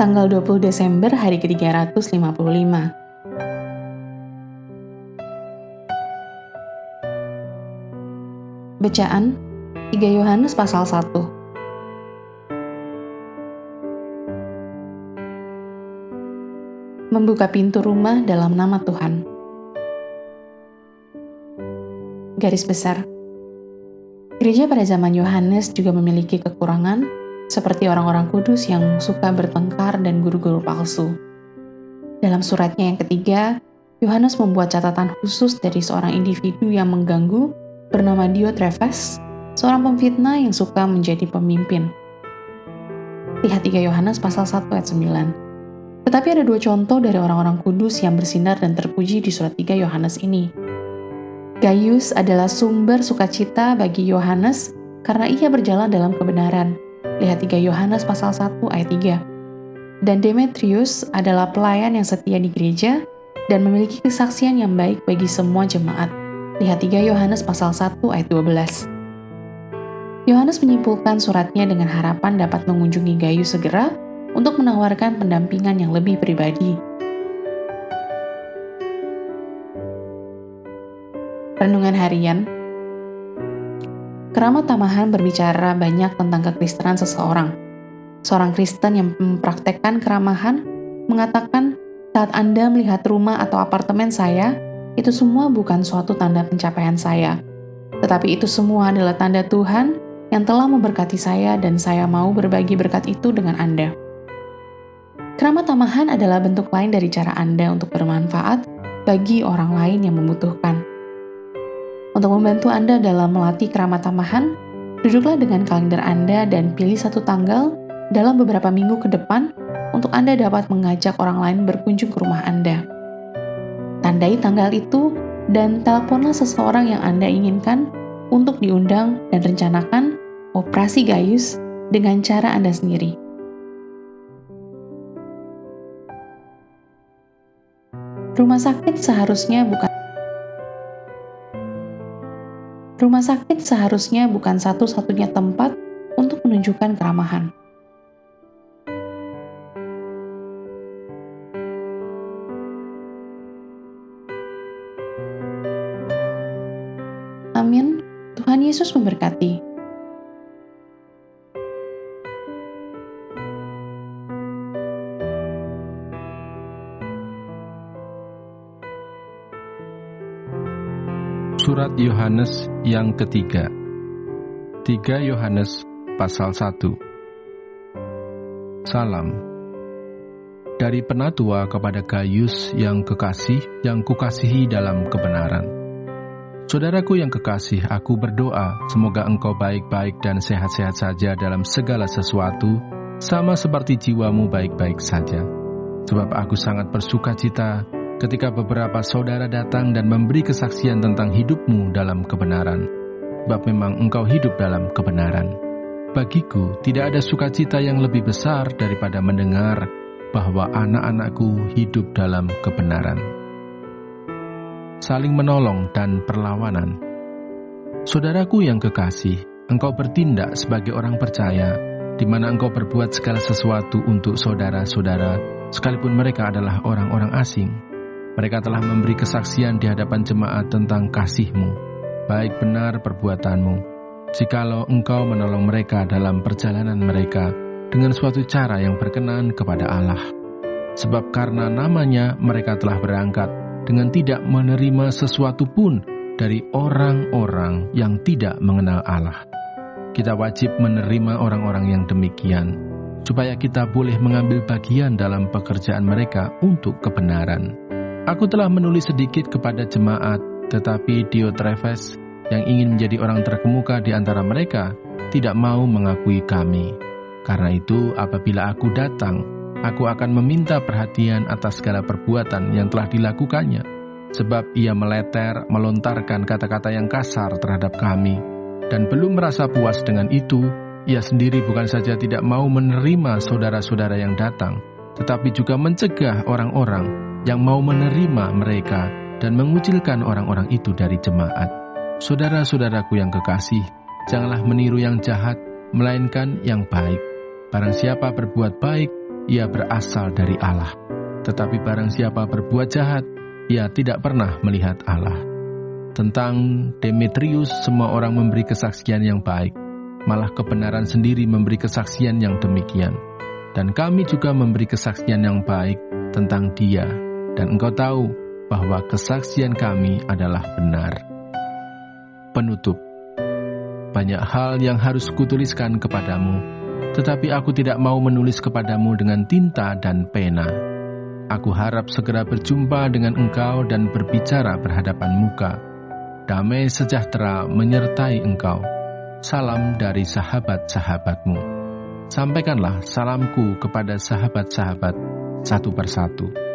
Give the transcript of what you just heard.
Tanggal 20 Desember hari ke-355. Bacaan 3 Yohanes pasal 1. Membuka pintu rumah dalam nama Tuhan. Garis besar. Gereja pada zaman Yohanes juga memiliki kekurangan, seperti orang-orang kudus yang suka bertengkar dan guru-guru palsu. Dalam suratnya yang ketiga, Yohanes membuat catatan khusus dari seorang individu yang mengganggu bernama Diotrefes, seorang pemfitnah yang suka menjadi pemimpin. Lihat 3 Yohanes pasal 1 ayat 9. Tetapi ada 2 contoh dari orang-orang kudus yang bersinar dan terpuji di surat 3 Yohanes ini. Gaius adalah sumber sukacita bagi Yohanes karena ia berjalan dalam kebenaran. Lihat 3 Yohanes pasal 1 ayat 3. Dan Demetrius adalah pelayan yang setia di gereja dan memiliki kesaksian yang baik bagi semua jemaat. Lihat 3 Yohanes pasal 1 ayat 12. Yohanes menyimpulkan suratnya dengan harapan dapat mengunjungi Gaius segera untuk menawarkan pendampingan yang lebih pribadi. Renungan harian. Keramat Tamahan berbicara banyak tentang kekristenan seseorang. Seorang Kristen yang mempraktekkan keramahan mengatakan, saat Anda melihat rumah atau apartemen saya, itu semua bukan suatu tanda pencapaian saya. Tetapi itu semua adalah tanda Tuhan yang telah memberkati saya dan saya mau berbagi berkat itu dengan Anda. Keramat Tamahan adalah bentuk lain dari cara Anda untuk bermanfaat bagi orang lain yang membutuhkan. Untuk membantu Anda dalam melatih keramat tamahan, duduklah dengan kalender Anda dan pilih satu tanggal dalam beberapa minggu ke depan untuk Anda dapat mengajak orang lain berkunjung ke rumah Anda. Tandai tanggal itu dan teleponlah seseorang yang Anda inginkan untuk diundang dan rencanakan operasi Gaius dengan cara Anda sendiri. Rumah sakit seharusnya bukan satu-satunya tempat untuk menunjukkan keramahan. Amin. Tuhan Yesus memberkati. Surat Yohanes yang ketiga. 3 Yohanes pasal 1. Salam. Dari penatua kepada Gaius yang kekasih, yang kukasihi dalam kebenaran. Saudaraku yang kekasih, aku berdoa semoga engkau baik-baik dan sehat-sehat saja dalam segala sesuatu, sama seperti jiwamu baik-baik saja. Sebab aku sangat bersukacita ketika beberapa saudara datang dan memberi kesaksian tentang hidupmu dalam kebenaran. Sebab memang engkau hidup dalam kebenaran. Bagiku, tidak ada sukacita yang lebih besar daripada mendengar bahwa anak-anakku hidup dalam kebenaran. Saling menolong dan perlawanan. Saudaraku yang kekasih, engkau bertindak sebagai orang percaya, di mana engkau berbuat segala sesuatu untuk saudara-saudara, sekalipun mereka adalah orang-orang asing. Mereka telah memberi kesaksian di hadapan jemaat tentang kasih-Mu, baik benar perbuatanmu, jikalau engkau menolong mereka dalam perjalanan mereka dengan suatu cara yang berkenan kepada Allah. Sebab karena namanya mereka telah berangkat dengan tidak menerima sesuatu pun dari orang-orang yang tidak mengenal Allah. Kita wajib menerima orang-orang yang demikian, supaya kita boleh mengambil bagian dalam pekerjaan mereka untuk kebenaran. Aku telah menulis sedikit kepada jemaat, tetapi Diotrefes yang ingin menjadi orang terkemuka di antara mereka tidak mau mengakui kami. Karena itu, apabila aku datang, aku akan meminta perhatian atas segala perbuatan yang telah dilakukannya, sebab ia melontarkan kata-kata yang kasar terhadap kami, dan belum merasa puas dengan itu. Ia sendiri bukan saja tidak mau menerima saudara-saudara yang datang, tetapi juga mencegah orang-orang yang mau menerima mereka dan mengucilkan orang-orang itu dari jemaat. Saudara-saudaraku yang kekasih, janganlah meniru yang jahat, melainkan yang baik. Barang siapa berbuat baik, ia berasal dari Allah. Tetapi barang siapa berbuat jahat, ia tidak pernah melihat Allah. Tentang Demetrius, semua orang memberi kesaksian yang baik, malah kebenaran sendiri memberi kesaksian yang demikian. Dan kami juga memberi kesaksian yang baik tentang dia, dan engkau tahu bahwa kesaksian kami adalah benar. Penutup. Banyak hal yang harus kutuliskan kepadamu, tetapi aku tidak mau menulis kepadamu dengan tinta dan pena. Aku harap segera berjumpa dengan engkau dan berbicara berhadapan muka. Damai sejahtera menyertai engkau. Salam dari sahabat-sahabatmu. Sampaikanlah salamku kepada sahabat-sahabat satu persatu.